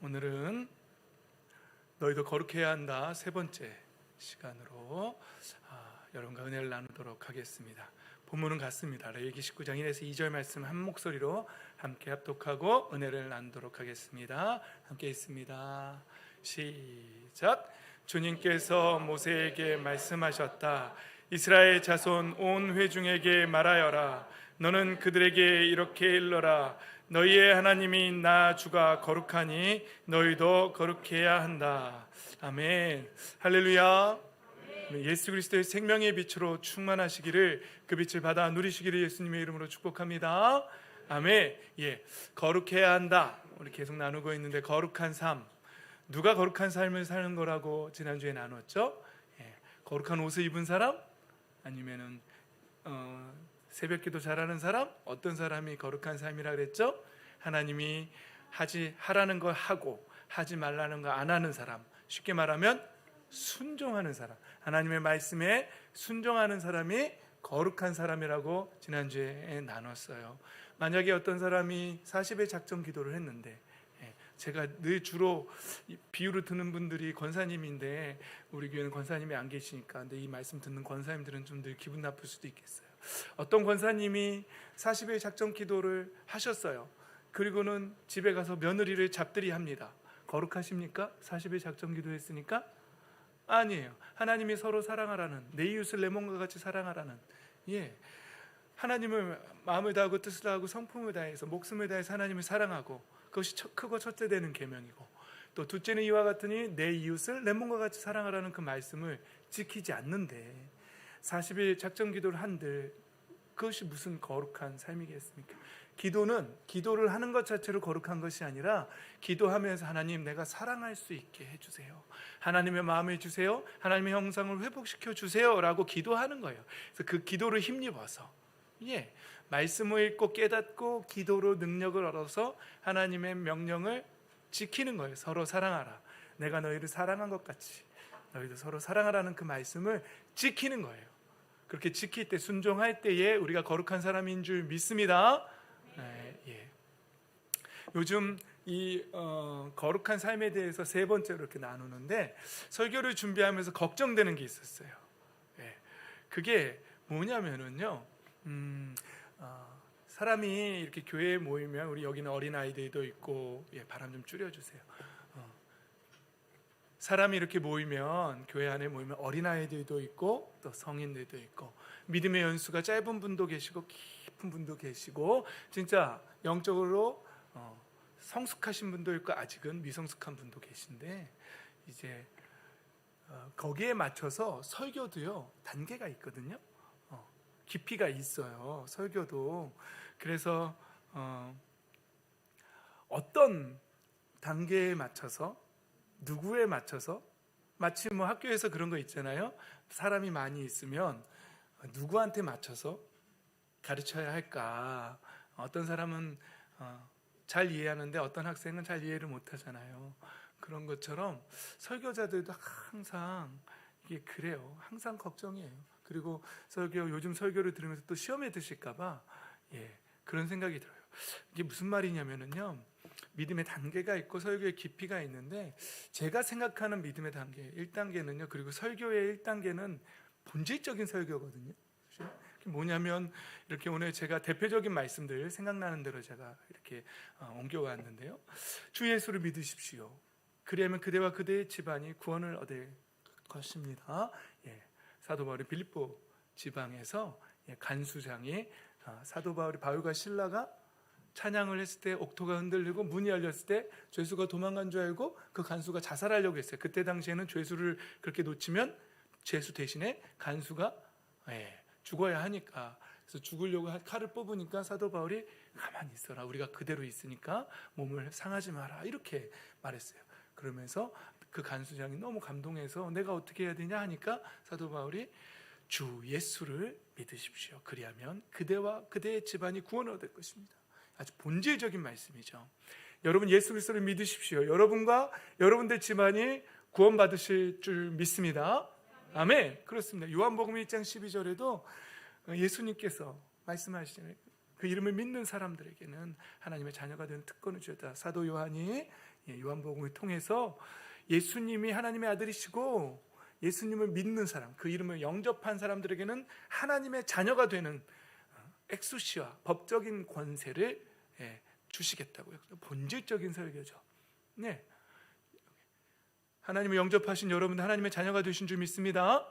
오늘은 너희도 거룩해야 한다 세 번째 시간으로 여러분과 은혜를 나누도록 하겠습니다. 본문은 같습니다. 레위기 19장 1에서 2절 말씀 한 목소리로 함께 합독하고 은혜를 나누도록 하겠습니다. 함께 있습니다. 시작. 주님께서 모세에게 말씀하셨다. 이스라엘 자손 온 회중에게 말하여라. 너는 그들에게 이렇게 일러라. 너희의 하나님이 나 주가 거룩하니 너희도 거룩해야 한다. 아멘. 할렐루야. 예수 그리스도의 생명의 빛으로 충만하시기를, 그 빛을 받아 누리시기를 예수님의 이름으로 축복합니다. 아멘. 거룩해야 한다. 우리 계속 나누고 있는데, 거룩한 삶, 누가 거룩한 삶을 사는 거라고 지난주에 나눴죠? 거룩한 옷을 입은 사람? 아니면은 새벽기도 잘하는 사람? 어떤 사람이 거룩한 삶이라 그랬죠? 하나님이 하라는 걸 하고 하지 말라는 거 안 하는 사람, 쉽게 말하면 순종하는 사람, 하나님의 말씀에 순종하는 사람이 거룩한 사람이라고 지난주에 나눴어요. 만약에 어떤 사람이 40의 작정 기도를 했는데, 제가 늘 주로 비유로 드는 분들이 권사님인데 우리 교회는 권사님이 안 계시니까, 근데 이 말씀 듣는 권사님들은 좀 늘 기분 나쁠 수도 있겠어요. 어떤 권사님이 40일 작정 기도를 하셨어요. 그리고는 집에 가서 며느리를 잡들이 합니다. 거룩하십니까? 40일 작정 기도했으니까? 아니에요. 하나님이 서로 사랑하라는, 내 이웃을 내 몸과 같이 사랑하라는, 하나님을 마음을 다하고 뜻을 다하고 성품을 다해서 목숨을 다해서 하나님을 사랑하고, 그것이 크고 첫째 되는 계명이고, 또 둘째는 이와 같으니 내 이웃을 내 몸과 같이 사랑하라는 그 말씀을 지키지 않는데 40일 작정 기도를 한들 그것이 무슨 거룩한 삶이겠습니까? 기도를 하는 것 자체로 거룩한 것이 아니라, 기도하면서 하나님 내가 사랑할 수 있게 해주세요, 하나님의 마음을 주세요, 하나님의 형상을 회복시켜 주세요 라고 기도하는 거예요. 그래서 그 기도를 힘입어서 말씀을 읽고 깨닫고 기도로 능력을 얻어서 하나님의 명령을 지키는 거예요. 서로 사랑하라. 내가 너희를 사랑한 것 같이 너희도 서로 사랑하라는 그 말씀을 지키는 거예요. 그렇게 지킬 때, 순종할 때에 우리가 거룩한 사람인 줄 믿습니다. 요즘 이 거룩한 삶에 대해서 세 번째로 이렇게 나누는데, 설교를 준비하면서 걱정되는 게 있었어요. 그게 뭐냐면은요, 사람이 이렇게 교회에 모이면, 우리 여기는 어린아이들도 있고, 바람 좀 줄여주세요. 사람이 이렇게 모이면, 교회 안에 모이면 어린아이들도 있고 또 성인들도 있고, 믿음의 연수가 짧은 분도 계시고 깊은 분도 계시고, 진짜 영적으로 성숙하신 분도 있고 아직은 미성숙한 분도 계신데, 이제 거기에 맞춰서 설교도요 단계가 있거든요. 깊이가 있어요, 설교도. 그래서 어떤 단계에 맞춰서, 누구에 맞춰서, 마치 학교에서 그런 거 있잖아요. 사람이 많이 있으면 누구한테 맞춰서 가르쳐야 할까. 어떤 사람은 잘 이해하는데 어떤 학생은 잘 이해를 못하잖아요. 그런 것처럼 설교자들도 항상 이게 그래요. 항상 걱정이에요. 그리고 요즘 설교를 들으면서 또 시험에 드실까 봐 그런 생각이 들어요. 이게 무슨 말이냐면요, 믿음의 단계가 있고 설교의 깊이가 있는데, 제가 생각하는 믿음의 단계 1단계는요, 그리고 설교의 1단계는 본질적인 설교거든요. 뭐냐면, 이렇게 오늘 제가 대표적인 말씀들 생각나는 대로 제가 이렇게 옮겨왔는데요. 주 예수를 믿으십시오. 그리하면 그대와 그대의 집안이 구원을 얻을 것입니다. 사도 바울이 빌립보 지방에서 간수장이, 사도 바울과 신라가 찬양을 했을 때 옥토가 흔들리고 문이 열렸을 때 죄수가 도망간 줄 알고 그 간수가 자살하려고 했어요. 그때 당시에는 죄수를 그렇게 놓치면 죄수 대신에 간수가 죽어야 하니까, 그래서 죽으려고 칼을 뽑으니까 사도 바울이 가만히 있어라, 우리가 그대로 있으니까 몸을 상하지 마라, 이렇게 말했어요. 그러면서 그 간수장이 너무 감동해서 내가 어떻게 해야 되냐 하니까 사도 바울이 주 예수를 믿으십시오. 그리하면 그대와 그대의 집안이 구원을 얻을 것입니다. 아주 본질적인 말씀이죠. 여러분 예수 그리스도를 믿으십시오. 여러분과 여러분들 집안이 구원받으실 줄 믿습니다. 아멘. 그렇습니다. 요한복음 1장 12절에도 예수님께서 말씀하시잖아요. 그 이름을 믿는 사람들에게는 하나님의 자녀가 되는 특권을 주었다. 사도 요한이 요한복음을 통해서 예수님이 하나님의 아들이시고 예수님을 믿는 사람, 그 이름을 영접한 사람들에게는 하나님의 자녀가 되는 엑수시와 법적인 권세를 주시겠다고요. 본질적인 설교죠. 네. 하나님을 영접하신 여러분, 하나님의 자녀가 되신 줄 믿습니다.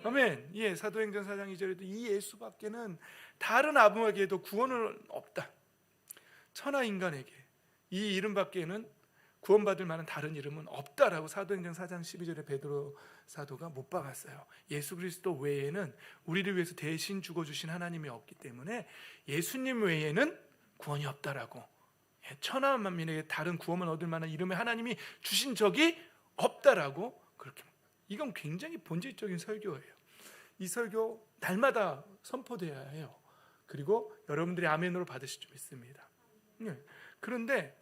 아멘. 예, 사도행전 4장 2절에도 이 예수밖에는 다른 아무에게도 구원은 없다. 천하 인간에게 이 이름밖에는 구원받을 만한 다른 이름은 없다라고 사도행전 4장 12절에 베드로 사도가 못 박았어요. 예수 그리스도 외에는 우리를 위해서 대신 죽어주신 하나님이 없기 때문에 예수님 외에는 구원이 없다라고, 천하 만민에게 다른 구원을 얻을 만한 이름을 하나님이 주신 적이 없다라고, 그렇게, 이건 굉장히 본질적인 설교예요. 이 설교 날마다 선포돼야 해요. 그리고 여러분들이 아멘으로 받으실 줄 믿습니다. 그런데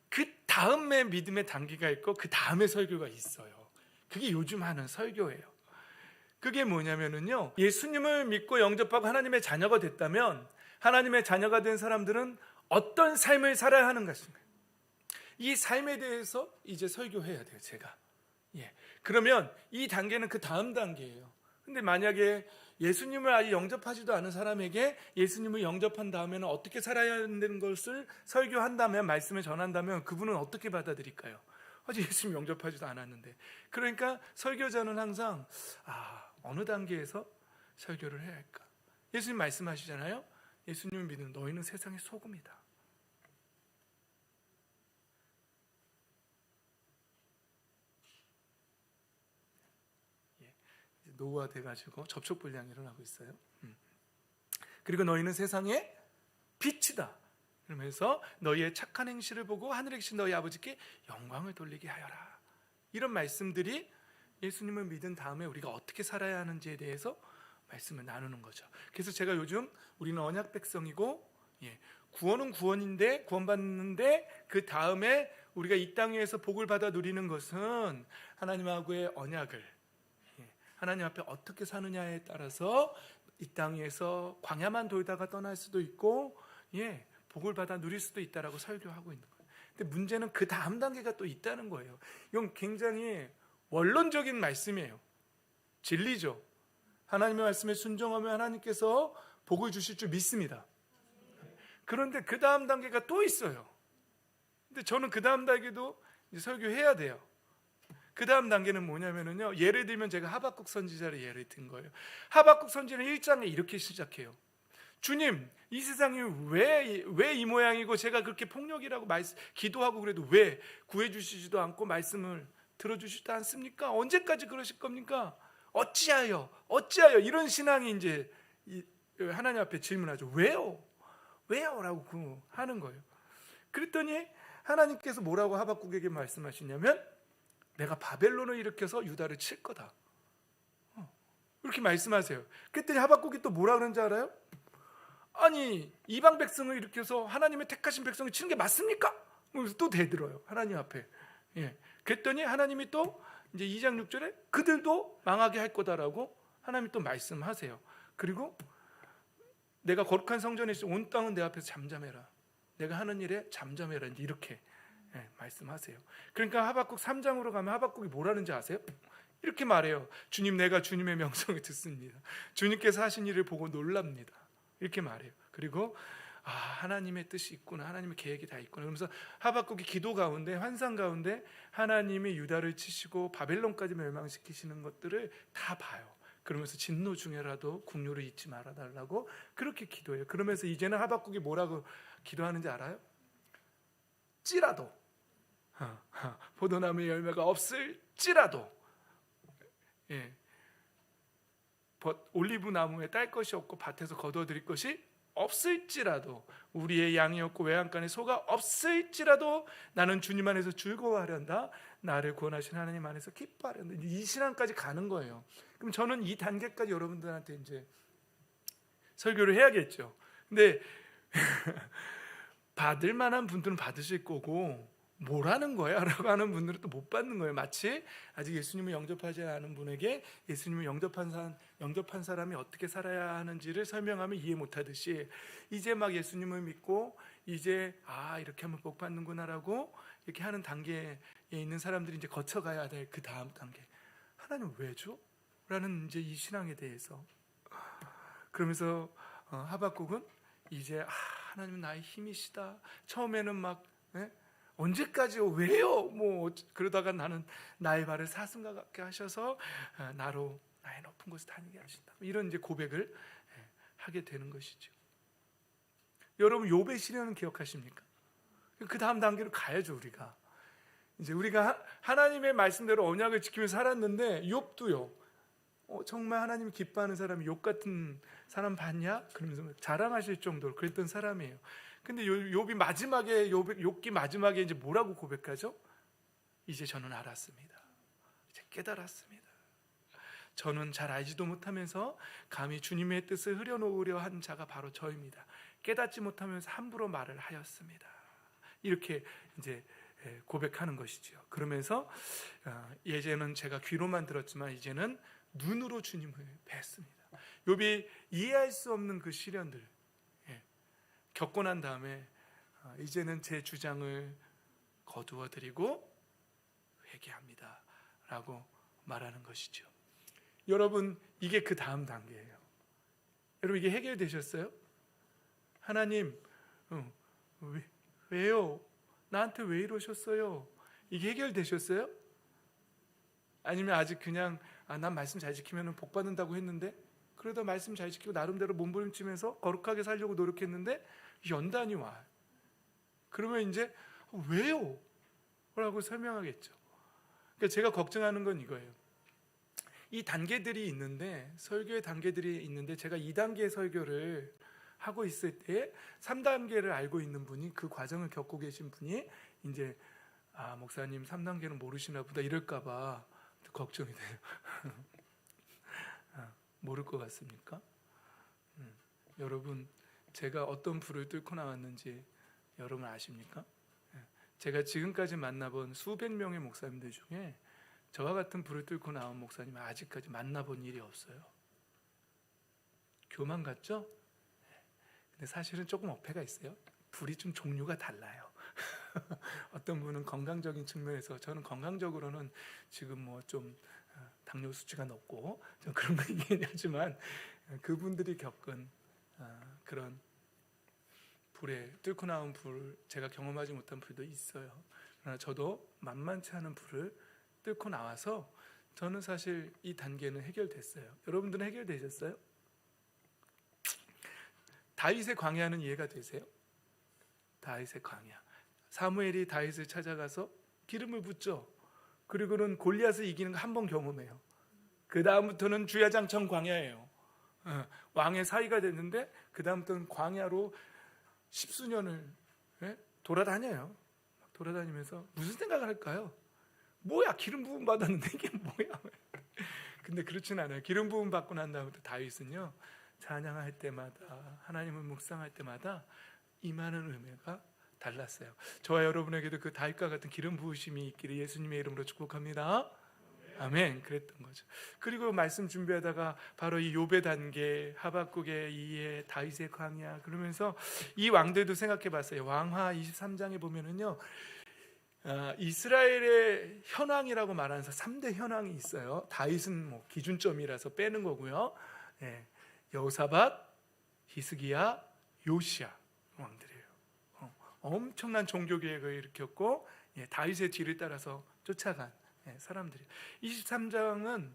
그 다음에 믿음의 단계가 있고 그 다음에 설교가 있어요. 그게 요즘 하는 설교예요. 그게 뭐냐면요, 예수님을 믿고 영접하고 하나님의 자녀가 됐다면 하나님의 자녀가 된 사람들은 어떤 삶을 살아야 하는 것인가, 이 삶에 대해서 이제 설교해야 돼요, 제가. 그러면 이 단계는 그 다음 단계예요. 근데 만약에 예수님을 아직 영접하지도 않은 사람에게 예수님을 영접한 다음에는 어떻게 살아야 하는 것을 설교한다면, 말씀을 전한다면 그분은 어떻게 받아들일까요? 아직 예수님 영접하지도 않았는데. 그러니까 설교자는 항상 어느 단계에서 설교를 해야 할까? 예수님 말씀하시잖아요. 예수님을 믿는 너희는 세상의 소금이다. 노후화돼가지고 접촉불량이 일어나고 있어요. 그리고 너희는 세상의 빛이다. 그러면서 너희의 착한 행실을 보고 하늘에 계신 너희 아버지께 영광을 돌리게 하여라. 이런 말씀들이 예수님을 믿은 다음에 우리가 어떻게 살아야 하는지에 대해서 말씀을 나누는 거죠. 그래서 제가 요즘 우리는 언약 백성이고, 구원은 구원인데, 구원받는데 그 다음에 우리가 이 땅 위에서 복을 받아 누리는 것은 하나님하고의 언약을, 하나님 앞에 어떻게 사느냐에 따라서 이 땅에서 광야만 돌다가 떠날 수도 있고, 복을 받아 누릴 수도 있다라고 설교하고 있는 거예요. 근데 문제는 그 다음 단계가 또 있다는 거예요. 이건 굉장히 원론적인 말씀이에요. 진리죠. 하나님의 말씀에 순종하면 하나님께서 복을 주실 줄 믿습니다. 그런데 그 다음 단계가 또 있어요. 근데 저는 그 다음 단계도 이제 설교해야 돼요. 그 다음 단계는 뭐냐면요, 예를 들면 제가 하박국 선지자를 예를 든 거예요. 하박국 선지는 1장에 이렇게 시작해요. 주님, 이 세상이 왜 이 모양이고 제가 그렇게 폭력이라고 기도하고 그래도 왜 구해주시지도 않고 말씀을 들어주시지도 않습니까? 언제까지 그러실 겁니까? 어찌하여 이런 신앙이 이제 하나님 앞에 질문하죠. 왜요? 라고 하는 거예요. 그랬더니 하나님께서 뭐라고 하박국에게 말씀하시냐면, 내가 바벨론을 일으켜서 유다를 칠 거다. 이렇게 말씀하세요. 그랬더니 하박국이 또 뭐라 그러는지 알아요? 아니, 이방 백성을 일으켜서 하나님의 택하신 백성을 치는 게 맞습니까? 또 대들어요, 하나님 앞에. 그랬더니 하나님이 또 이제 2장 6절에 그들도 망하게 할 거다라고 하나님이 또 말씀하세요. 그리고 내가 거룩한 성전에 있어 온 땅은 내 앞에서 잠잠해라. 내가 하는 일에 잠잠해라. 이렇게 말씀하세요. 그러니까 하박국 3장으로 가면 하박국이 뭐라는지 아세요? 이렇게 말해요. 주님, 내가 주님의 명성을 듣습니다. 주님께서 하신 일을 보고 놀랍니다. 이렇게 말해요. 그리고 하나님의 뜻이 있구나, 하나님의 계획이 다 있구나. 그러면서 하박국이 기도 가운데, 환상 가운데 하나님이 유다를 치시고 바벨론까지 멸망시키시는 것들을 다 봐요. 그러면서 진노 중에라도 국류를 잊지 말아달라고 그렇게 기도해요. 그러면서 이제는 하박국이 뭐라고 기도하는지 알아요? 찌라도, 포도나무의 열매가 없을지라도, 올리브 나무에 딸 것이 없고 밭에서 거두어드릴 것이 없을지라도, 우리의 양이 없고 외양간에 소가 없을지라도 나는 주님 안에서 즐거워하련다. 나를 구원하신 하나님 안에서 기뻐하련다. 이 신앙까지 가는 거예요. 그럼 저는 이 단계까지 여러분들한테 이제 설교를 해야겠죠. 근데 받을 만한 분들은 받으실 거고, 뭐라는 거야? 라고 하는 분들은 또 못 받는 거예요. 마치 아직 예수님을 영접하지 않은 분에게 예수님을 영접한 사람이 어떻게 살아야 하는지를 설명하면 이해 못하듯이, 이제 막 예수님을 믿고 이제 이렇게 하면 복 받는구나라고 이렇게 하는 단계에 있는 사람들이 이제 거쳐가야 될 그 다음 단계. 하나님 왜 줘? 라는 이제 이 신앙에 대해서. 그러면서 하박국은 이제 하나님 나의 힘이시다. 처음에는 막 언제까지요? 왜요? 뭐 그러다가 나는 나의 발을 사슴과 같게 하셔서 나로 나의 높은 곳에 다니게 하신다. 이런 이제 고백을 하게 되는 것이죠. 여러분 욥의 시련은 기억하십니까? 그 다음 단계로 가야죠. 우리가 이제 우리가 하나님의 말씀대로 언약을 지키며 살았는데 욥도요. 정말 하나님 기뻐하는 사람이 욥 같은 사람 봤냐? 그러면서 자랑하실 정도로 그랬던 사람이에요. 근데 욥이 마지막에 욥기 마지막에 이제 뭐라고 고백하죠? 이제 저는 알았습니다. 이제 깨달았습니다. 저는 잘 알지도 못하면서 감히 주님의 뜻을 흐려놓으려 한 자가 바로 저입니다. 깨닫지 못하면서 함부로 말을 하였습니다. 이렇게 이제 고백하는 것이죠. 그러면서 예전에는 제가 귀로만 들었지만 이제는 눈으로 주님을 뵀습니다. 욥이 이해할 수 없는 그 시련들 겪고 난 다음에 이제는 제 주장을 거두어 드리고 회개합니다 라고 말하는 것이죠. 여러분 이게 그 다음 단계예요. 여러분 이게 해결되셨어요? 하나님 왜요? 나한테 왜 이러셨어요? 이게 해결되셨어요? 아니면 아직 그냥 난 말씀 잘 지키면 복 받는다고 했는데 그러다 말씀 잘 지키고 나름대로 몸부림치면서 거룩하게 살려고 노력했는데 연단이 와. 그러면 이제 왜요? 라고 설명하겠죠. 그러니까 제가 걱정하는 건 이거예요. 이 단계들이 있는데 설교의 단계들이 있는데 제가 2단계 설교를 하고 있을 때 3단계를 알고 있는 분이 그 과정을 겪고 계신 분이 이제 목사님 3단계는 모르시나 보다 이럴까 봐 걱정이 돼요. 모를 것 같습니까? 여러분 제가 어떤 불을 뚫고 나왔는지 여러분 아십니까? 제가 지금까지 만나본 수백 명의 목사님들 중에 저와 같은 불을 뚫고 나온 목사님은 아직까지 만나본 일이 없어요. 교만 같죠? 근데 사실은 조금 어폐가 있어요. 불이 좀 종류가 달라요. 어떤 분은 건강적인 측면에서 저는 건강적으로는 지금 뭐 좀 당뇨 수치가 높고 좀 그런 거 얘기하지만 그분들이 겪은 그런 불에 뚫고 나온 불 제가 경험하지 못한 불도 있어요. 그러나 저도 만만치 않은 불을 뚫고 나와서 저는 사실 이 단계는 해결됐어요. 여러분들은 해결되셨어요? 다윗의 광야는 이해가 되세요? 다윗의 광야. 사무엘이 다윗을 찾아가서 기름을 붓죠. 그리고는 골리앗을 이기는 거 한 번 경험해요. 그 다음부터는 주야장천 광야예요. 왕의 사위가 됐는데 그 다음부터는 광야로 10수년을 돌아다녀요. 돌아다니면서 무슨 생각을 할까요? 뭐야 기름 부음 받았는데 이게 뭐야? 근데 그렇진 않아요. 기름 부음 받고 난 다음부터 다윗은요 찬양할 때마다 하나님을 묵상할 때마다 임하는 의미가 달랐어요. 저와 여러분에게도 그 다윗과 같은 기름 부으심이 있기를 예수님의 이름으로 축복합니다. 아멘. 그랬던 거죠. 그리고 말씀 준비하다가 바로 이 욥의 단계, 하박국의 이해, 다윗의 광야 그러면서 이 왕들도 생각해봤어요. 왕하 23장에 보면은요 이스라엘의 현왕이라고 말하면서 3대 현왕이 있어요. 다윗은 뭐 기준점이라서 빼는 거고요. 여호사밧, 히스기야, 요시야 왕들이에요. 엄청난 종교 개혁을 일으켰고 다윗의 뒤를 따라서 쫓아간 사람들이. 23장은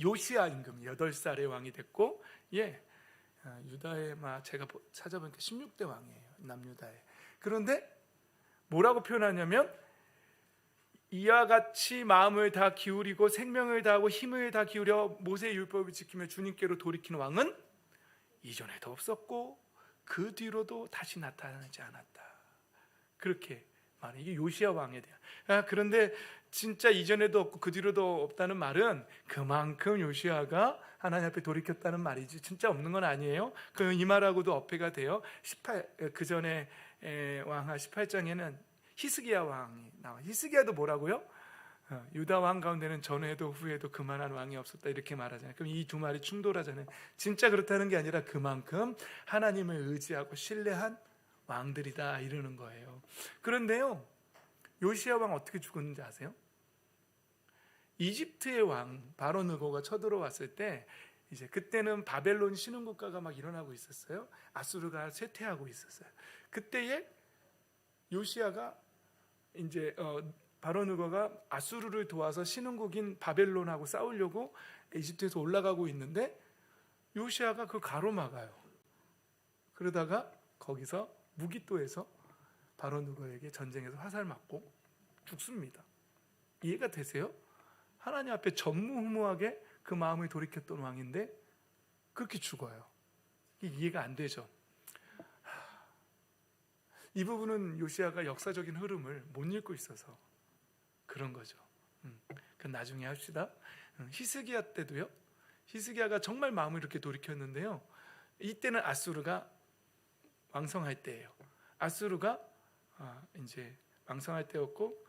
요시야 임금 8살의 왕이 됐고 유다의 제가 찾아보니까 16대 왕이에요. 남유다에. 그런데 뭐라고 표현하냐면 이와 같이 마음을 다 기울이고 생명을 다하고 힘을 다 기울여 모세의 율법을 지키며 주님께로 돌이키는 왕은 이전에도 없었고 그 뒤로도 다시 나타나지 않았다. 그렇게 말해. 이게 요시야 왕에 대한. 그런데 진짜 이전에도 없고 그 뒤로도 없다는 말은 그만큼 요시야가 하나님 앞에 돌이켰다는 말이지 진짜 없는 건 아니에요. 이 말하고도 어폐가 돼요. 그 전에 왕하 18장에는 히스기야 왕이 나와. 히스기야도 뭐라고요? 유다 왕 가운데는 전에도 후에도 그만한 왕이 없었다 이렇게 말하잖아요. 그럼 이 두 말이 충돌하잖아요. 진짜 그렇다는 게 아니라 그만큼 하나님을 의지하고 신뢰한 왕들이다 이러는 거예요. 그런데요, 요시야 왕 어떻게 죽었는지 아세요? 이집트의 왕 바로 느고가 쳐들어왔을 때 이제 그때는 바벨론 신흥국가가 막 일어나고 있었어요. 아수르가 쇠퇴하고 있었어요. 그때에 요시야가 이제 바로 느고가 아수르를 도와서 신흥국인 바벨론하고 싸우려고 이집트에서 올라가고 있는데 요시야가 그걸 가로막아요. 그러다가 거기서 무기또에서 바로 느고에게 전쟁에서 화살 맞고 죽습니다. 이해가 되세요? 하나님 앞에 전무후무하게 그 마음을 돌이켰던 왕인데 그렇게 죽어요. 이해가 안 되죠. 이 부분은 요시야가 역사적인 흐름을 못 읽고 있어서 그런 거죠. 그건 나중에 합시다. 히스기야 때도요. 히스기야가 정말 마음을 이렇게 돌이켰는데요. 이때는 아수르가 왕성할 때예요. 아수르가 이제 왕성할 때였고,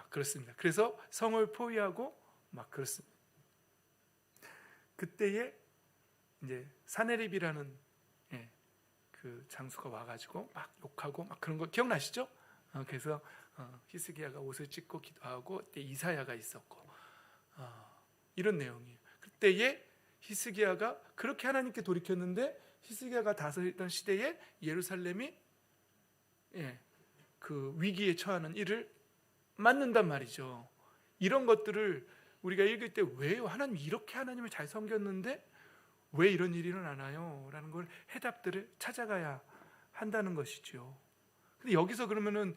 그렇습니다. 그래서 성을 포위하고 막 그렇습니다. 그때에 이제 사네립이라는 그 장수가 와가지고 막 욕하고 막 그런 거 기억나시죠? 그래서 히스기야가 옷을 찢고 기도하고 그때 이사야가 있었고 이런 내용이에요. 그때에 히스기야가 그렇게 하나님께 돌이켰는데 히스기야가 다스리던 시대에 예루살렘이 그 위기에 처하는 일을 맞는단 말이죠. 이런 것들을 우리가 읽을 때 왜요? 하나님 이렇게 하나님을 잘 섬겼는데 왜 이런 일이 일어나나요? 라는 걸 해답들을 찾아가야 한다는 것이죠. 근데 여기서 그러면은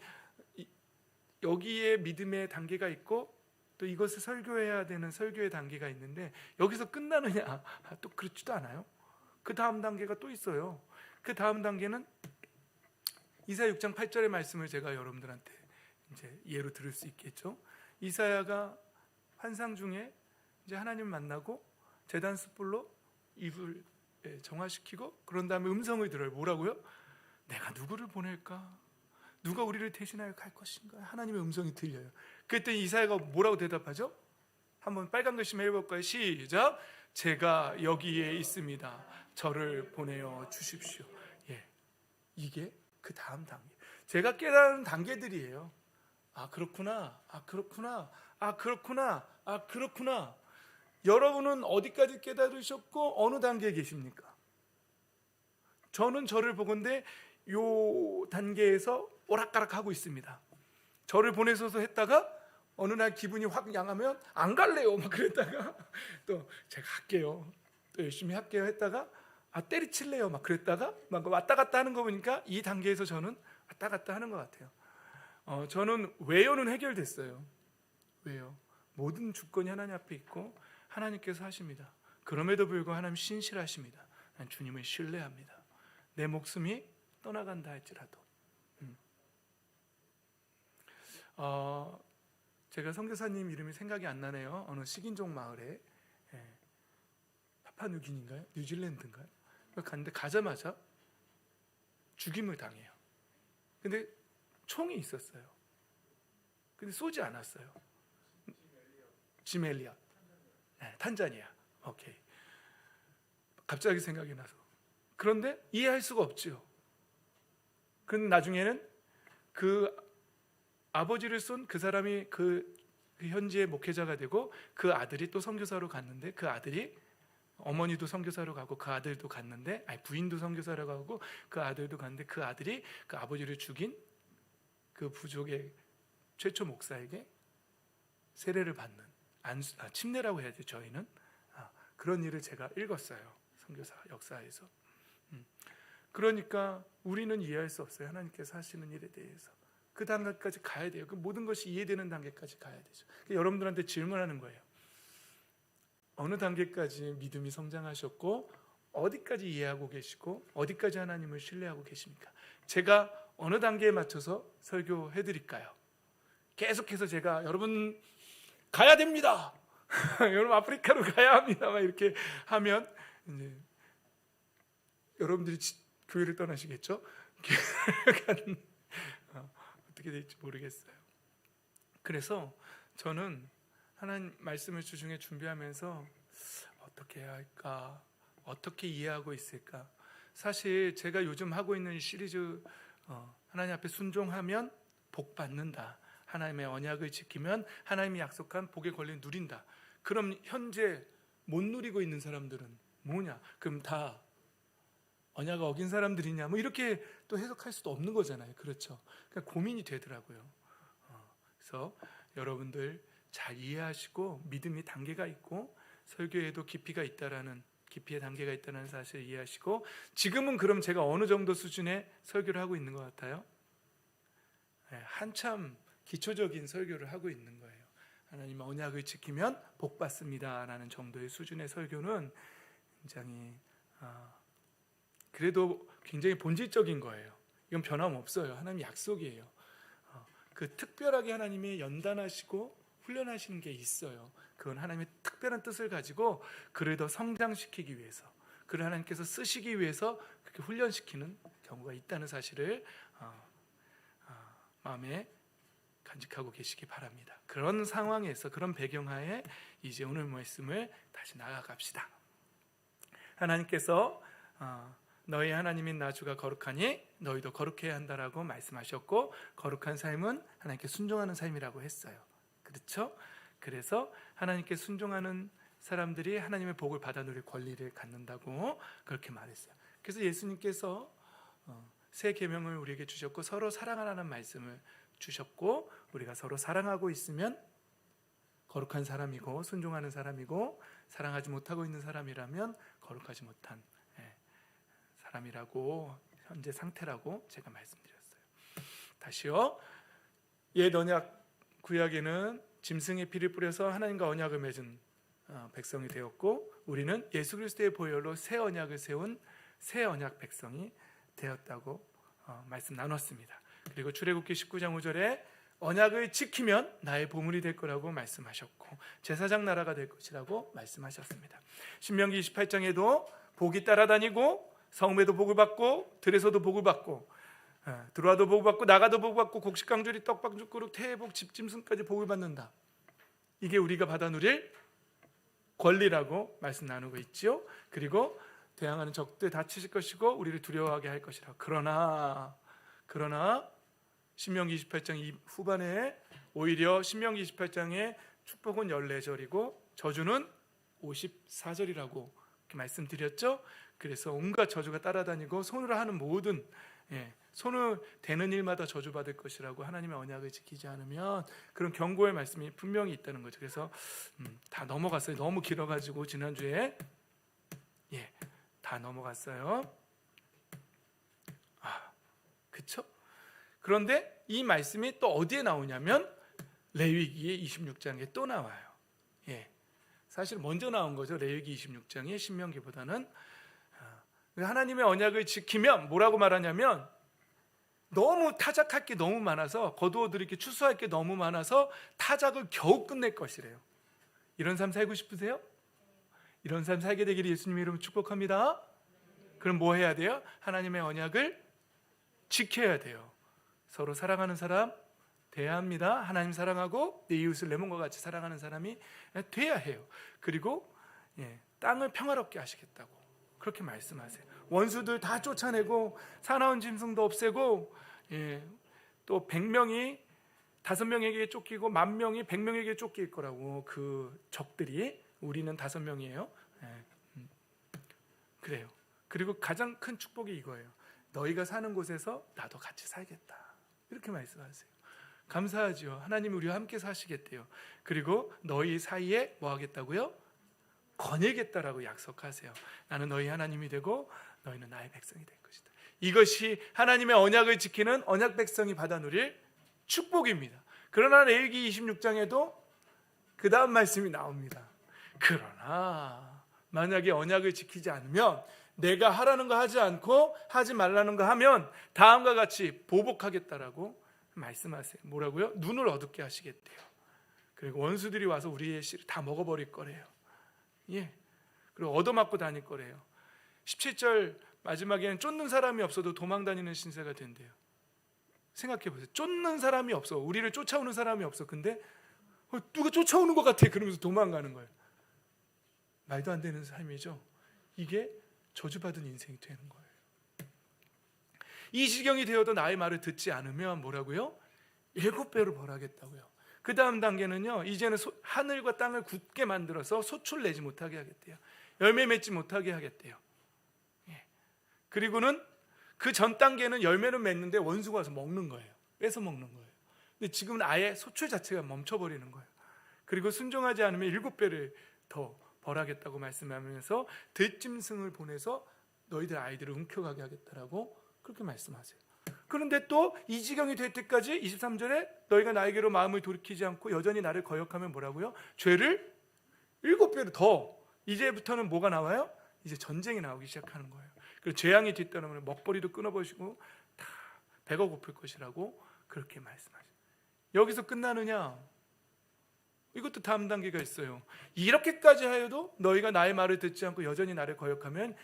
여기에 믿음의 단계가 있고 또 이것을 설교해야 되는 설교의 단계가 있는데 여기서 끝나느냐? 또 그렇지도 않아요. 그 다음 단계가 또 있어요. 그 다음 단계는 이사야 6장 8절의 말씀을 제가 여러분들한테 이제 예로 들을 수 있겠죠. 이사야가 환상 중에 이제 하나님 만나고 제단 숯불로 입을 정화시키고 그런 다음에 음성을 들어요. 뭐라고요? 내가 누구를 보낼까? 누가 우리를 대신하여 갈 것인가? 하나님의 음성이 들려요. 그때 이사야가 뭐라고 대답하죠? 한번 빨간 글씨만 읽어볼까요? 시작! 제가 여기에 있습니다. 저를 보내어 주십시오. 이게 그 다음 단계. 제가 깨달은 단계들이에요. 그렇구나. 그렇구나. 여러분은 어디까지 깨달으셨고 어느 단계에 계십니까? 저는 저를 보건대 요 단계에서 오락가락하고 있습니다. 저를 보내셔서 했다가 어느 날 기분이 확 양하면 안 갈래요 막 그랬다가 또 제가 할게요, 또 열심히 할게요 했다가 때리칠래요 막 그랬다가 막 왔다 갔다 하는 거 보니까 이 단계에서 저는 왔다 갔다 하는 것 같아요. 저는 왜요는 해결됐어요. 왜요? 모든 주권이 하나님 앞에 있고 하나님께서 하십니다. 그럼에도 불구하고 하나님 신실하십니다. 난 주님을 신뢰합니다. 내 목숨이 떠나간다 할지라도. 제가 선교사님 이름이 생각이 안 나네요. 어느 식인종 마을에 파푸아뉴기니인가요? 뉴질랜드인가요? 갔는데 가자마자 죽임을 당해요. 근데 총이 있었어요. 근데 쏘지 않았어요. 짐 엘리엇. 탄자니아. 오케이. 갑자기 생각이 나서. 그런데 이해할 수가 없죠. 그런데 나중에는 그 아버지를 쏜 그 사람이 그 현지의 목회자가 되고 그 아들이 또 선교사로 갔는데 그 아들이 어머니도 선교사로 가고 그 아들도 갔는데 부인도 선교사로 가고 그 아들도 갔는데 그 아들이 그 아버지를 죽인 그 부족의 최초 목사에게 세례를 받는 침례라고 해야 돼 저희는 그런 일을 제가 읽었어요. 선교사 역사에서. 그러니까 우리는 이해할 수 없어요. 하나님께서 하시는 일에 대해서 그 단계까지 가야 돼요. 그 모든 것이 이해되는 단계까지 가야 되죠. 여러분들한테 질문하는 거예요. 어느 단계까지 믿음이 성장하셨고 어디까지 이해하고 계시고 어디까지 하나님을 신뢰하고 계십니까? 제가 어느 단계에 맞춰서 설교해 드릴까요? 계속해서 제가 여러분 가야 됩니다. 여러분 아프리카로 가야 합니다. 막 이렇게 하면 이제 여러분들이 교회를 떠나시겠죠? 어떻게 될지 모르겠어요. 그래서 저는 하나님 말씀을 주중에 준비하면서 어떻게 해야 할까? 어떻게 이해하고 있을까? 사실 제가 요즘 하고 있는 이 시리즈 하나님 앞에 순종하면 복 받는다, 하나님의 언약을 지키면 하나님이 약속한 복의 권리를 누린다. 그럼 현재 못 누리고 있는 사람들은 뭐냐? 그럼 다 언약을 어긴 사람들이냐? 뭐 이렇게 또 해석할 수도 없는 거잖아요. 그렇죠? 그러니까 고민이 되더라고요. 그래서 여러분들 잘 이해하시고, 믿음이 단계가 있고 설교에도 깊이가 있다라는, 깊이의 단계가 있다는 사실을 이해하시고, 지금은 그럼 제가 어느 정도 수준의 설교를 하고 있는 것 같아요? 한참 기초적인 설교를 하고 있는 거예요. 하나님의 언약을 지키면 복 받습니다 라는 정도의 수준의 설교는 굉장히 그래도 굉장히 본질적인 거예요. 이건 변함없어요. 하나님 약속이에요. 그 특별하게 하나님이 연단하시고 훈련하시는 게 있어요. 그건 하나님의 특별한 뜻을 가지고 그를 더 성장시키기 위해서, 그를 하나님께서 쓰시기 위해서 그렇게 훈련시키는 경우가 있다는 사실을 마음에 간직하고 계시기 바랍니다. 그런 상황에서, 그런 배경하에 이제 오늘 말씀을 다시 나아갑시다. 하나님께서 너희 하나님인 나 주가 거룩하니 너희도 거룩해야 한다라고 말씀하셨고, 거룩한 삶은 하나님께 순종하는 삶이라고 했어요. 그렇죠? 그래서 하나님께 순종하는 사람들이 하나님의 복을 받아 누릴 권리를 갖는다고 그렇게 말했어요. 그래서 예수님께서 새 계명을 우리에게 주셨고 서로 사랑하라는 말씀을 주셨고, 우리가 서로 사랑하고 있으면 거룩한 사람이고 순종하는 사람이고, 사랑하지 못하고 있는 사람이라면 거룩하지 못한 사람이라고, 현재 상태라고 제가 말씀드렸어요. 다시요. 옛 언약 구약에는 짐승의 피를 뿌려서 하나님과 언약을 맺은 백성이 되었고, 우리는 예수 그리스도의 보혈로 새 언약을 세운 새 언약 백성이 되었다고 말씀 나눴습니다. 그리고 출애굽기 19장 5절에 언약을 지키면 나의 보물이 될 거라고 말씀하셨고, 제사장 나라가 될 것이라고 말씀하셨습니다. 신명기 28장에도 복이 따라다니고 성읍에도 복을 받고 들에서도 복을 받고 들어와도 복을 받고 나가도 복을 받고 곡식강조리 떡방죽그릇 태복 집짐승까지 복을 받는다. 이게 우리가 받아 누릴 권리라고 말씀 나누고 있지요. 그리고 대항하는 적들 다치실 것이고 우리를 두려워하게 할 것이라. 그러나 신명기 28장 후반에 오히려 신명기 28장의 축복은 14절이고 저주는 54절이라고 이렇게 말씀드렸죠. 그래서 온갖 저주가 따라다니고 손으로 하는 모든 손을 대는 일마다 저주받을 것이라고 하나님의 언약을 지키지 않으면, 그런 경고의 말씀이 분명히 있다는 거죠. 그래서 다 넘어갔어요. 너무 길어가지고 지난주에 다 넘어갔어요. 그렇죠? 그런데 이 말씀이 또 어디에 나오냐면 레위기 26장에 또 나와요. 사실 먼저 나온 거죠. 레위기 26장이 신명기보다는. 하나님의 언약을 지키면 뭐라고 말하냐면, 너무 타작할 게 너무 많아서, 거두어들일 게 추수할 게 너무 많아서 타작을 겨우 끝낼 것이래요. 이런 삶 살고 싶으세요? 이런 삶 살게 되기를 예수님 이름으로 축복합니다. 그럼 뭐 해야 돼요? 하나님의 언약을 지켜야 돼요. 서로 사랑하는 사람 돼야 합니다. 하나님 사랑하고 내 이웃을 내 몸과 같이 사랑하는 사람이 돼야 해요. 그리고 땅을 평화롭게 하시겠다고 그렇게 말씀하세요. 원수들 다 쫓아내고 사나운 짐승도 없애고, 또 100명이 5명에게 쫓기고 10,000명이 100명에게 쫓길 거라고. 그 적들이 우리는 5명이에요. 그래요. 그리고 가장 큰 축복이 이거예요. 너희가 사는 곳에서 나도 같이 살겠다. 이렇게 말씀하세요. 감사하죠. 하나님이 우리와 함께 사시겠대요. 그리고 너희 사이에 뭐 하겠다고요? 거닐겠다라고 약속하세요. 나는 너희 하나님이 되고 너희는 나의 백성이 될 것이다. 이것이 하나님의 언약을 지키는 언약 백성이 받아 누릴 축복입니다. 그러나 레위기 26장에도 그 다음 말씀이 나옵니다. 그러나 만약에 언약을 지키지 않으면, 내가 하라는 거 하지 않고 하지 말라는 거 하면 다음과 같이 보복하겠다라고 말씀하세요. 뭐라고요? 눈을 어둡게 하시겠대요. 그리고 원수들이 와서 우리의 씨를 다 먹어버릴 거래요. 그리고 얻어맞고 다닐 거래요. 17절 마지막에는 쫓는 사람이 없어도 도망다니는 신세가 된대요. 생각해 보세요. 쫓는 사람이 없어. 우리를 쫓아오는 사람이 없어. 근데 누가 쫓아오는 것 같아. 그러면서 도망가는 거예요. 말도 안 되는 삶이죠. 이게 저주받은 인생이 되는 거예요. 이 지경이 되어도 나의 말을 듣지 않으면 뭐라고요? 7배로 벌하겠다고요. 그 다음 단계는요, 이제는 하늘과 땅을 굳게 만들어서 소출 내지 못하게 하겠대요. 열매 맺지 못하게 하겠대요. 예. 그리고는 그 전 단계는 열매는 맺는데 원수가 와서 먹는 거예요. 뺏어 먹는 거예요. 근데 지금은 아예 소출 자체가 멈춰버리는 거예요. 그리고 순종하지 않으면 7배를 더 벌하겠다고 말씀하면서 들짐승을 보내서 너희들 아이들을 움켜가게 하겠다라고 그렇게 말씀하세요. 그런데 또 이 지경이 될 때까지 23절에 너희가 나에게로 마음을 돌이키지 않고 여전히 나를 거역하면 뭐라고요? 죄를 7배로 더. 이제부터는 뭐가 나와요? 이제 전쟁이 나오기 시작하는 거예요. 그리고 재앙이 뒤따르면 먹거리도 끊어버리시고 다 배가 고플 것이라고 그렇게 말씀하세요. 여기서 끝나느냐? 이것도 다음 단계가 있어요. 이렇게까지 하여도 너희가 나의 말을 듣지 않고 여전히 나를 거역하면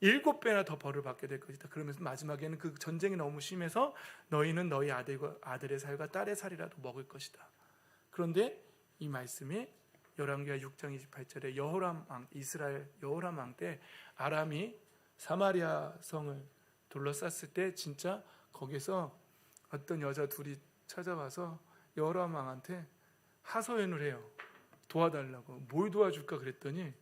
7배나 더 벌을 받게 될 것이다. 그러면서 마지막에는 그 전쟁이 너무 심해서 너희는 너희 아들의 살과 딸의 살이라도 먹을 것이다. 그런데 이 말씀이 열왕기하 6장 28절에 여호람 왕, 이스라엘 여호람 왕 때 아람이 사마리아 성을 둘러쌌을 때 진짜 거기서 어떤 여자 둘이 찾아와서 여호람 왕한테 하소연을 해요. 도와달라고. 뭘 도와줄까 그랬더니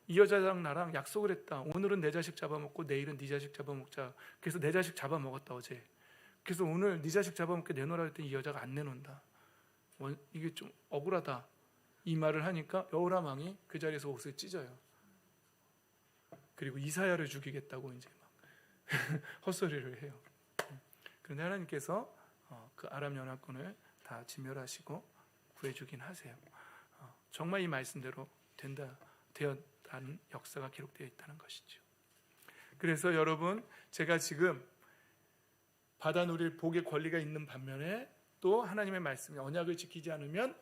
이 여자랑 나랑 약속을 했다. 오늘은 내 자식 잡아먹고 내일은 네 자식 잡아먹자. 그래서 내 자식 잡아먹었다 어제. 그래서 오늘 네 자식 잡아먹게 내놓으라 했더니 이 여자가 안 내놓는다. 이게 좀 억울하다. 이 말을 하니까 여호람 왕이 그 자리에서 옷을 찢어요. 그리고 이사야를 죽이겠다고 이제 막 헛소리를 해요. 그런데 하나님께서 그 아람 연합군을 다 진멸하시고 구해주긴 하세요. 정말 이 말씀대로 되었다는 역사가 기록되어 있다는 것이죠. 그래서 여러분, 제가 지금 받아누릴 복의 권리가 있는 반면에 또 하나님의 말씀이 언약을 지키지 않으면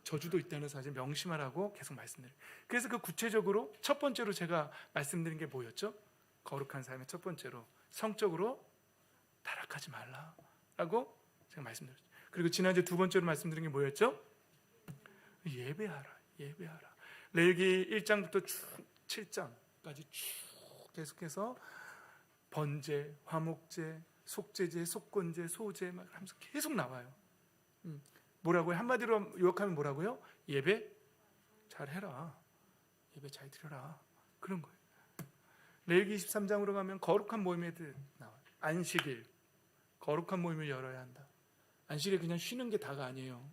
저주도 있다는 사실 명심하라고 계속 말씀드려요. 그래서 그 구체적으로 첫 번째로 제가 말씀드린 게 뭐였죠? 거룩한 삶의 첫 번째로 성적으로 타락하지 말라라고 제가 말씀드렸죠. 그리고 지난주에 두 번째로 말씀드린 게 뭐였죠? 예배하라. 레위기 1장부터 쭉 7장까지 쭉 계속해서 번제, 화목제, 속죄제, 속건제, 소제 막 하면서 계속 나와요. 뭐라고요? 한마디로 요약하면 뭐라고요? 예배 잘 해라. 예배 잘 드려라. 그런 거예요. 레위기 23장으로 가면 거룩한 모임에 나와요. 안식일. 거룩한 모임을 열어야 한다. 안식일에 그냥 쉬는 게 다가 아니에요.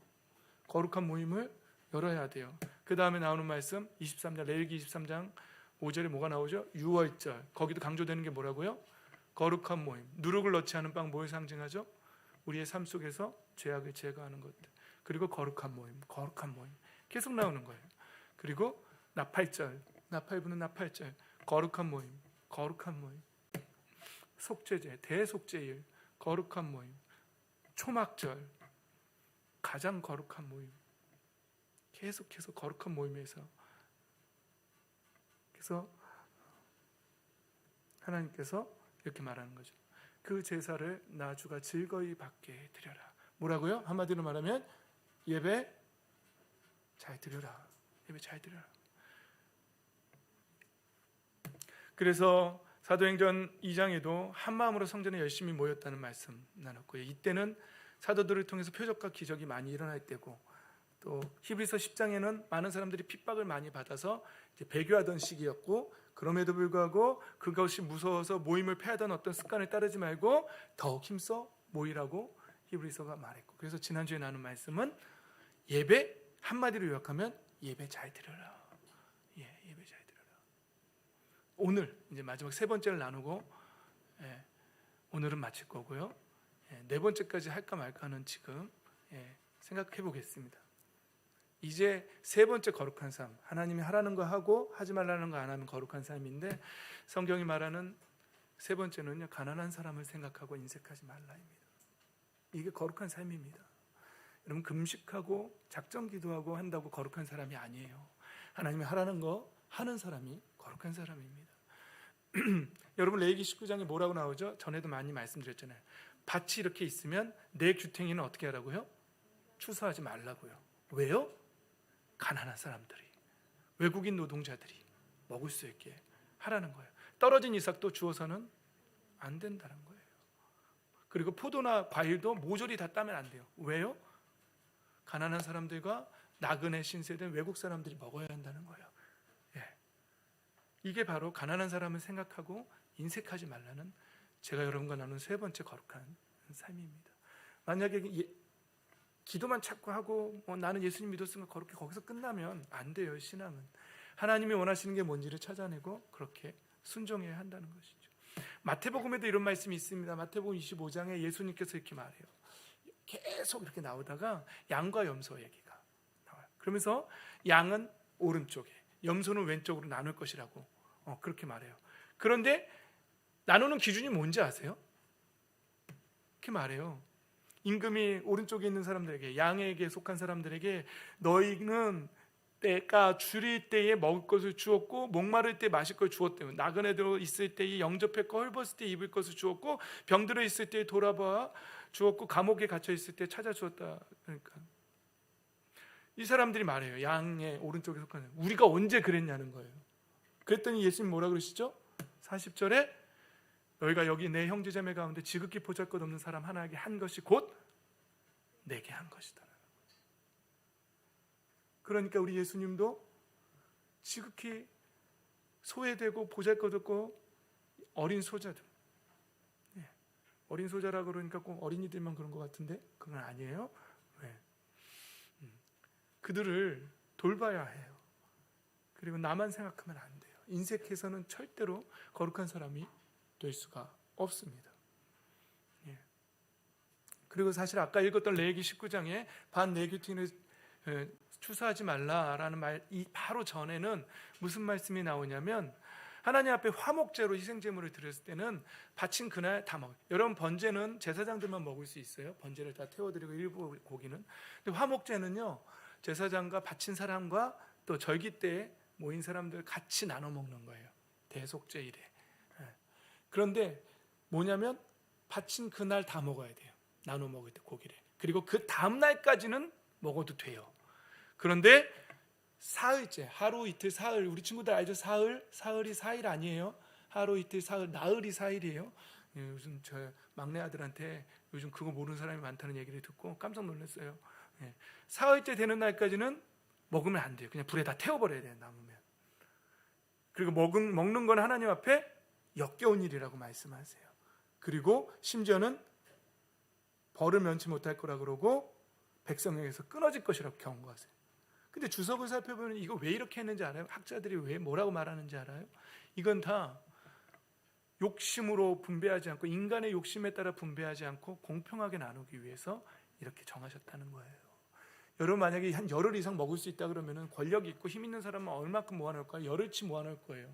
거룩한 모임을 열어야 돼요. 그 다음에 나오는 말씀 23장 레위기 23장 5절에 뭐가 나오죠? 유월절. 거기도 강조되는 게 뭐라고요? 거룩한 모임. 누룩을 넣지 않은 빵 뭘 상징하죠? 우리의 삶 속에서 죄악을 제거하는 것들. 그리고 거룩한 모임. 계속 나오는 거예요. 그리고 나팔절. 나팔 부는 나팔절. 거룩한 모임. 속죄제, 대속죄일. 거룩한 모임. 초막절. 가장 거룩한 모임. 계속해서 거룩한 모임에서 그래서 하나님께서 이렇게 말하는 거죠. 그 제사를 나 주가 즐거이 받게 드려라. 뭐라고요? 한마디로 말하면 예배 잘 드려라. 그래서 사도행전 2장에도 한 마음으로 성전에 열심히 모였다는 말씀 나눴고요. 이때는 사도들을 통해서 표적과 기적이 많이 일어날 때고, 또 히브리서 10장에는 많은 사람들이 핍박을 많이 받아서 이제 배교하던 시기였고, 그럼에도 불구하고 그것이 무서워서 모임을 패하던 어떤 습관을 따르지 말고 더욱 힘써 모이라고 히브리서가 말했고, 그래서 지난주에 나눈 말씀은 예배 한마디로 요약하면 예배 잘 드려라. 예배 잘 드려라. 오늘 이제 마지막 세 번째를 나누고 오늘은 마칠 거고요. 네 번째까지 할까 말까 하는 지금 생각해 보겠습니다. 이제 세 번째 거룩한 삶, 하나님이 하라는 거 하고 하지 말라는 거 안 하는 거룩한 삶인데, 성경이 말하는 세 번째는요, 가난한 사람을 생각하고 인색하지 말라입니다. 이게 거룩한 삶입니다. 여러분, 금식하고 작정 기도하고 한다고 거룩한 사람이 아니에요. 하나님이 하라는 거 하는 사람이 거룩한 사람입니다. 여러분, 레위기 19장에 뭐라고 나오죠? 전에도 많이 말씀드렸잖아요. 밭이 이렇게 있으면 내 규탱이는 어떻게 하라고요? 추수하지 말라고요. 왜요? 가난한 사람들이, 외국인 노동자들이 먹을 수 있게 하라는 거예요. 떨어진 이삭도 주어서는 안 된다는 거예요. 그리고 포도나 과일도 모조리 다 따면 안 돼요. 왜요? 가난한 사람들과 나그네 신세된 외국 사람들이 먹어야 한다는 거예요. 예. 이게 바로 가난한 사람을 생각하고 인색하지 말라는, 제가 여러분과 나눈 세 번째 거룩한 삶입니다. 만약에 기도만 자꾸 하고 나는 예수님 믿었으니까 거룩해, 거기서 끝나면 안 돼요. 신앙은 하나님이 원하시는 게 뭔지를 찾아내고 그렇게 순종해야 한다는 것이죠. 마태복음에도 이런 말씀이 있습니다. 마태복음 25장에 예수님께서 이렇게 말해요. 계속 이렇게 나오다가 양과 염소 얘기가 나와요. 그러면서 양은 오른쪽에, 염소는 왼쪽으로 나눌 것이라고 그렇게 말해요. 그런데 나누는 기준이 뭔지 아세요? 이렇게 말해요. 임금이 오른쪽에 있는 사람들에게, 양에게 속한 사람들에게 너희는 때가 줄일 때에 먹을 것을 주었고 목마를 때 마실 것을 주었대요. 나그네들 있을 때에 영접했고 헐벗을 때 입을 것을 주었고 병들어 있을 때에 돌아봐 주었고 감옥에 갇혀 있을 때 찾아 주었다. 그러니까 이 사람들이 말해요. 양의 오른쪽에 속한, 우리가 언제 그랬냐는 거예요. 그랬더니 예수님 뭐라 그러시죠? 40절에 너희가 여기 내 형제자매 가운데 지극히 보잘것없는 사람 하나에게 한 것이 곧 내게 한 것이다. 그러니까 우리 예수님도 지극히 소외되고 보잘것없고 어린 소자들, 어린 소자라고 그러니까 꼭 어린이들만 그런 것 같은데 그건 아니에요. 그들을 돌봐야 해요. 그리고 나만 생각하면 안 돼요. 인색해서는 절대로 거룩한 사람이 될 수가 없습니다. 그리고 사실 아까 읽었던 레위기 19장에 반내교틴을 추수하지 말라라는 말, 이 바로 전에는 무슨 말씀이 나오냐면 하나님 앞에 화목제로 희생제물을 드렸을 때는 바친 그날 다 먹어요. 여러분, 번제는 제사장들만 먹을 수 있어요. 번제를 다 태워드리고 일부 고기는. 근데 화목제는요, 제사장과 바친 사람과 또 절기 때에 모인 사람들 같이 나눠 먹는 거예요. 대속제일에. 그런데 뭐냐면 바친 그날 다 먹어야 돼요. 나눠 먹을 때 고기를. 그리고 그 다음 날까지는 먹어도 돼요. 그런데 사흘째, 하루 이틀 사흘, 우리 친구들 알죠? 사흘이 4일 아니에요. 하루 이틀 사흘, 나흘이 4일이에요. 요즘 저 막내 아들한테 요즘 그거 모르는 사람이 많다는 얘기를 듣고 깜짝 놀랐어요. 사흘째 되는 날까지는 먹으면 안 돼요. 그냥 불에 다 태워버려야 돼요. 남으면. 그리고 먹는 건 하나님 앞에 역겨운 일이라고 말씀하세요. 그리고 심지어는 벌을 면치 못할 거라 그러고 백성에게서 끊어질 것이라고 경고하세요. 근데 주석을 살펴보면 이거 왜 이렇게 했는지 알아요? 학자들이 왜 뭐라고 말하는지 알아요? 이건 다 욕심으로 분배하지 않고, 인간의 욕심에 따라 분배하지 않고 공평하게 나누기 위해서 이렇게 정하셨다는 거예요. 여러분, 만약에 한 열흘 이상 먹을 수 있다 그러면 권력이 있고 힘 있는 사람은 얼마큼 모아놓을까요? 열흘치 모아놓을 거예요.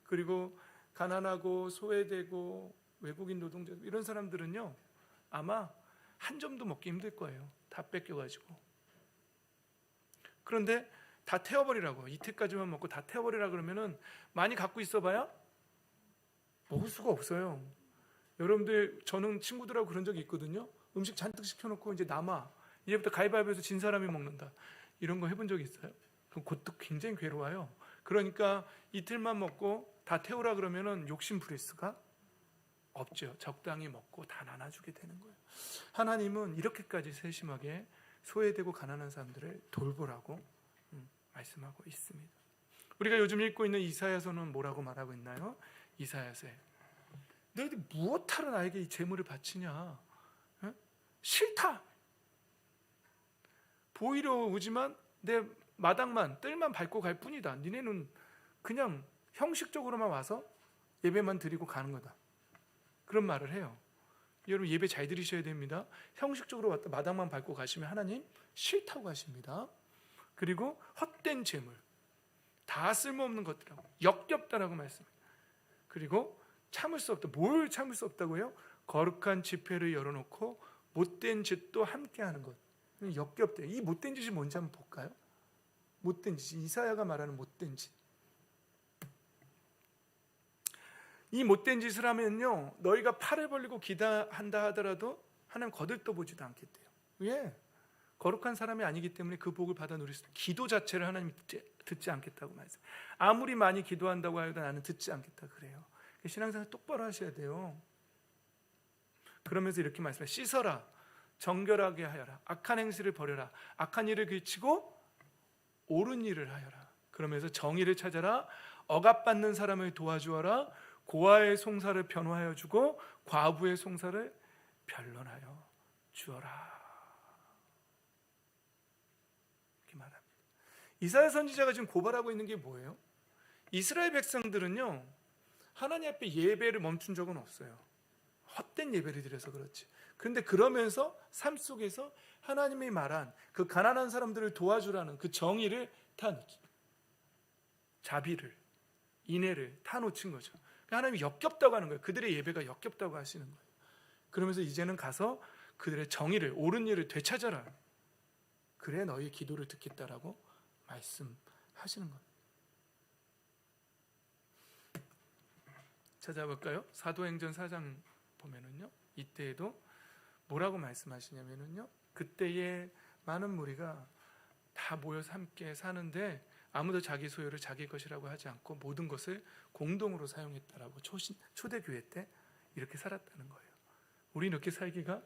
그리고 가난하고 소외되고 외국인 노동자 이런 사람들은요, 아마 한 점도 먹기 힘들 거예요. 다 뺏겨가지고. 그런데 다 태워버리라고, 이틀까지만 먹고 다 태워버리라 그러면은 많이 갖고 있어봐야 먹을 수가 없어요. 여러분들, 저는 친구들하고 그런 적이 있거든요. 음식 잔뜩 시켜놓고 이제 남아, 이제부터 가위바위보해서 진 사람이 먹는다, 이런 거 해본 적 있어요? 그것도 굉장히 괴로워요. 그러니까 이틀만 먹고 다 태우라 그러면은 욕심 부릴 수가 없죠. 적당히 먹고 다 나눠주게 되는 거예요. 하나님은 이렇게까지 세심하게 소외되고 가난한 사람들을 돌보라고 말씀하고 있습니다. 우리가 요즘 읽고 있는 이사야서는 뭐라고 말하고 있나요? 이사야서에 너희들 무엇하러 나에게 이 재물을 바치냐? 싫다. 보이러 오지만 내 마당만 뜰만 밟고 갈 뿐이다. 니네는 그냥 형식적으로만 와서 예배만 드리고 가는 거다. 그런 말을 해요. 여러분, 예배 잘 드리셔야 됩니다. 형식적으로 왔다 마당만 밟고 가시면 하나님 싫다고 하십니다. 그리고 헛된 재물, 다 쓸모없는 것들하고 역겹다라고 말씀해요. 그리고 참을 수 없다. 뭘 참을 수 없다고요? 거룩한 집회를 열어놓고 못된 짓도 함께하는 것. 역겹대요. 이 못된 짓이 뭔지 한번 볼까요? 못된 짓, 이사야가 말하는 못된 짓. 이 못된 짓을 하면요, 너희가 팔을 벌리고 기도한다 하더라도 하나님 거들떠보지도 않겠대요. 왜? 거룩한 사람이 아니기 때문에 그 복을 받아 누릴 수, 기도 자체를 하나님이 듣지 않겠다고 말씀. 아무리 많이 기도한다고 하여도 나는 듣지 않겠다 그래요. 신앙생활 똑바로 하셔야 돼요. 그러면서 이렇게 말씀해요. 씻어라, 정결하게 하여라, 악한 행실을 버려라, 악한 일을 그치고 옳은 일을 하여라. 그러면서 정의를 찾아라, 억압받는 사람을 도와주어라, 고아의 송사를 변호하여 주고 과부의 송사를 변론하여 주어라. 이렇게 말합니다. 이사야 선지자가 지금 고발하고 있는 게 뭐예요? 이스라엘 백성들은요, 하나님 앞에 예배를 멈춘 적은 없어요. 헛된 예배를 드려서 그렇지. 그런데 그러면서 삶 속에서 하나님이 말한 그 가난한 사람들을 도와주라는 그 정의를 다 놓친, 자비를, 인애를 다 놓친 거죠. 그러니까 하나님이 역겹다고 하는 거예요. 그들의 예배가 역겹다고 하시는 거예요. 그러면서 이제는 가서 그들의 정의를, 옳은 일을 되찾아라. 그래 너희 기도를 듣겠다라고 말씀하시는 겁니다. 찾아볼까요? 사도행전 4장 보면은요, 이때에도 뭐라고 말씀하시냐면은요, 그때에 많은 무리가 다 모여서 함께 사는데 아무도 자기 소유를 자기 것이라고 하지 않고 모든 것을 공동으로 사용했다라고 초대교회 때 이렇게 살았다는 거예요. 우리는 이렇게 살기가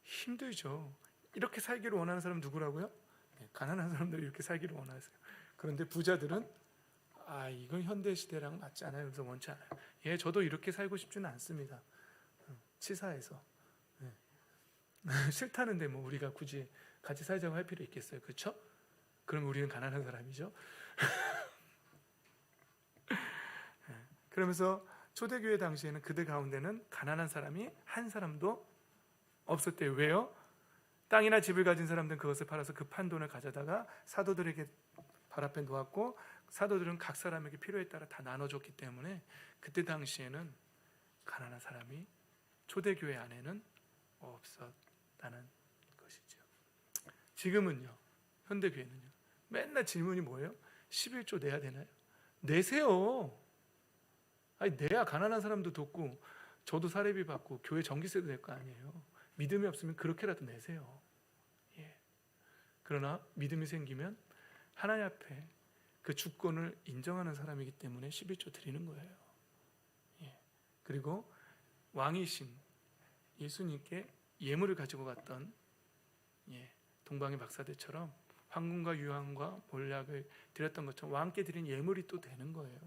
힘들죠. 이렇게 살기를 원하는 사람 누구라고요? 가난한 사람들이 이렇게 살기를 원하세요. 그런데 부자들은 이건 현대 시대랑 맞지 않아요. 그래서 원치 않아요. 예, 저도 이렇게 살고 싶지는 않습니다. 치사해서. 싫다는데 뭐 우리가 굳이 같이 살자고 할 필요 있겠어요? 그렇죠? 그럼 우리는 가난한 사람이죠. 그러면서 초대교회 당시에는 그들 가운데는 가난한 사람이 한 사람도 없었대요. 왜요? 땅이나 집을 가진 사람들은 그것을 팔아서 그 판 돈을 가져다가 사도들에게 발 앞에 놓았고, 사도들은 각 사람에게 필요에 따라 다 나눠줬기 때문에 그때 당시에는 가난한 사람이 초대교회 안에는 없었다는 것이죠. 지금은요, 현대교회는요, 맨날 질문이 뭐예요? 11조 내야 되나요? 내세요. 내야 가난한 사람도 돕고 저도 사례비 받고 교회 전기세도 낼 거 아니에요. 믿음이 없으면 그렇게라도 내세요. 예. 그러나 믿음이 생기면 하나님 앞에 그 주권을 인정하는 사람이기 때문에 11조 드리는 거예요. 예. 그리고 왕이신 예수님께 예물을 가지고 갔던 동방의 박사들처럼 황금과 유황과 몰약을 드렸던 것처럼 왕께 드린 예물이 또 되는 거예요.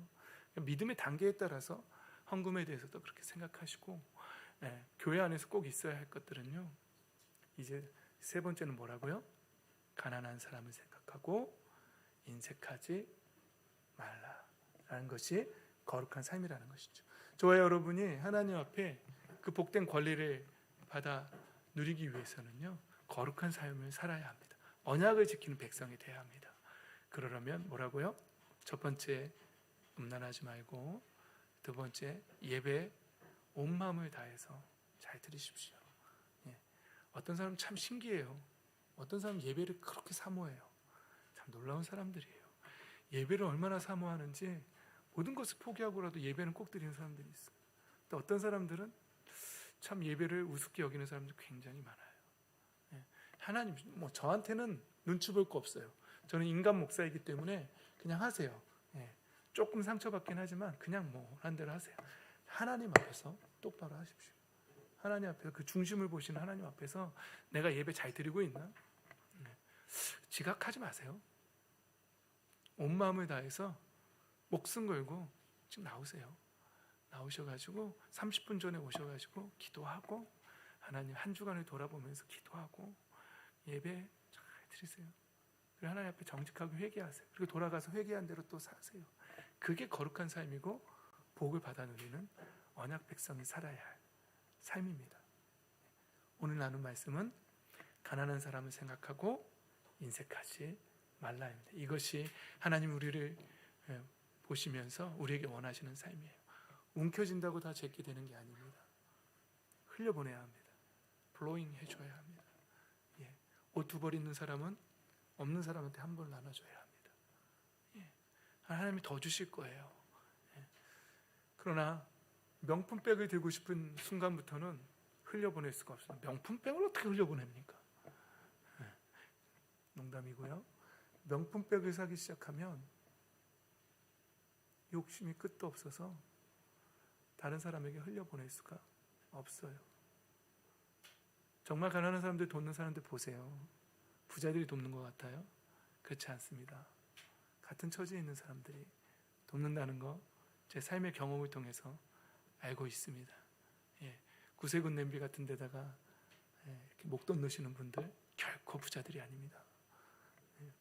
믿음의 단계에 따라서 헌금에 대해서도 그렇게 생각하시고, 교회 안에서 꼭 있어야 할 것들은요, 이제 세 번째는 뭐라고요? 가난한 사람을 생각하고 인색하지 말라라는 것이 거룩한 삶이라는 것이죠. 저와 여러분이 하나님 앞에 그 복된 권리를 받아 누리기 위해서는요, 거룩한 삶을 살아야 합니다. 언약을 지키는 백성이 돼야 합니다. 그러려면 뭐라고요? 첫 번째, 음란하지 말고, 두 번째, 예배 온 마음을 다해서 잘 들으십시오. 어떤 사람 참 신기해요. 어떤 사람 예배를 그렇게 사모해요. 참 놀라운 사람들이에요. 예배를 얼마나 사모하는지 모든 것을 포기하고라도 예배는 꼭 드리는 사람들이 있어요. 또 어떤 사람들은 참 예배를 우습게 여기는 사람들 굉장히 많아요. 하나님, 저한테는 눈치 볼 거 없어요. 저는 인간 목사이기 때문에 그냥 하세요. 조금 상처받긴 하지만 그냥 한 대로 하세요. 하나님 앞에서 똑바로 하십시오. 하나님 앞에서 그 중심을 보시는 하나님 앞에서 내가 예배 잘 드리고 있나? 지각하지 마세요. 온 마음을 다해서 목숨 걸고 지금 나오세요. 나오셔가지고 30분 전에 오셔가지고 기도하고, 하나님 한 주간을 돌아보면서 기도하고 예배 잘 드리세요. 그리고 하나님 앞에 정직하게 회개하세요. 그리고 돌아가서 회개한 대로 또 사세요. 그게 거룩한 삶이고 복을 받아 누리는 언약 백성이 살아야 할 삶입니다. 오늘 나눈 말씀은 가난한 사람을 생각하고 인색하지 말라입니다. 이것이 하나님 우리를 보시면서 우리에게 원하시는 삶이에요. 움켜진다고 다 제게 되는 게 아닙니다. 흘려보내야 합니다. 블로잉 해줘야 합니다. 옷 두 벌 있는 사람은 없는 사람한테 한 벌 나눠줘야 합니다. 하나님이 더 주실 거예요. 그러나 명품백을 들고 싶은 순간부터는 흘려보낼 수가 없습니다. 명품백을 어떻게 흘려보냅니까? 농담이고요. 명품백을 사기 시작하면 욕심이 끝도 없어서 다른 사람에게 흘려보낼 수가 없어요. 정말 가난한 사람들 돕는 사람들 보세요. 부자들이 돕는 것 같아요? 그렇지 않습니다. 같은 처지에 있는 사람들이 돕는다는 거 제 삶의 경험을 통해서 알고 있습니다. 예, 구세군 냄비 같은 데다가 이렇게 목돈 넣으시는 분들 결코 부자들이 아닙니다. 예.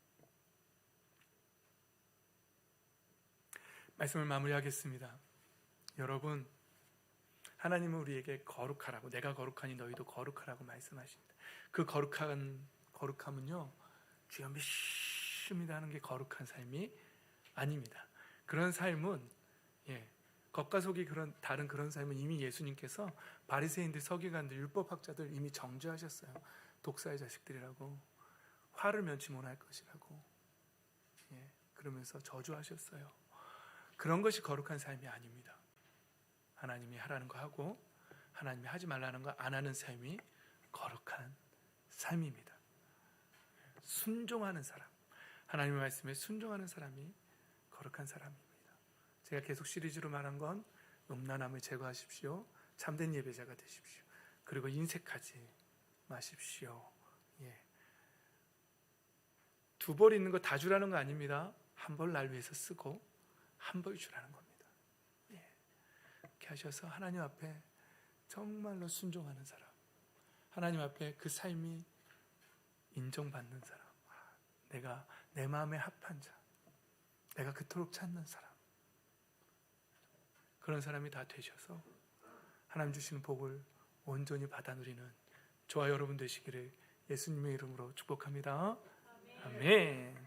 말씀을 마무리하겠습니다. 여러분, 하나님은 우리에게 거룩하라고, 내가 거룩하니 너희도 거룩하라고 말씀하십니다. 그 거룩함은요, 주여 믿습니다 하는 게 거룩한 삶이 아닙니다. 그런 삶은 겉과 속이 다른 그런 삶은 이미 예수님께서 바리새인들, 서기관들, 율법학자들 이미 정죄하셨어요. 독사의 자식들이라고, 화를 면치 못할 것이라고, 그러면서 저주하셨어요. 그런 것이 거룩한 삶이 아닙니다. 하나님이 하라는 거 하고 하나님이 하지 말라는 거 안 하는 삶이 거룩한 삶입니다. 순종하는 사람, 하나님의 말씀에 순종하는 사람이 거룩한 사람입니다. 제가 계속 시리즈로 말한 건 음란함을 제거하십시오, 참된 예배자가 되십시오, 그리고 인색하지 마십시오. 두 벌 있는 거 다 주라는 거 아닙니다. 한 벌 날 위해서 쓰고 한 벌 주라는 겁니다. 이렇게 하셔서 하나님 앞에 정말로 순종하는 사람, 하나님 앞에 그 삶이 인정받는 사람, 내가 내 마음에 합한 자, 내가 그토록 찾는 사람, 그런 사람이 다 되셔서 하나님 주시는 복을 온전히 받아 누리는 저와 여러분 되시기를 예수님의 이름으로 축복합니다. 아멘.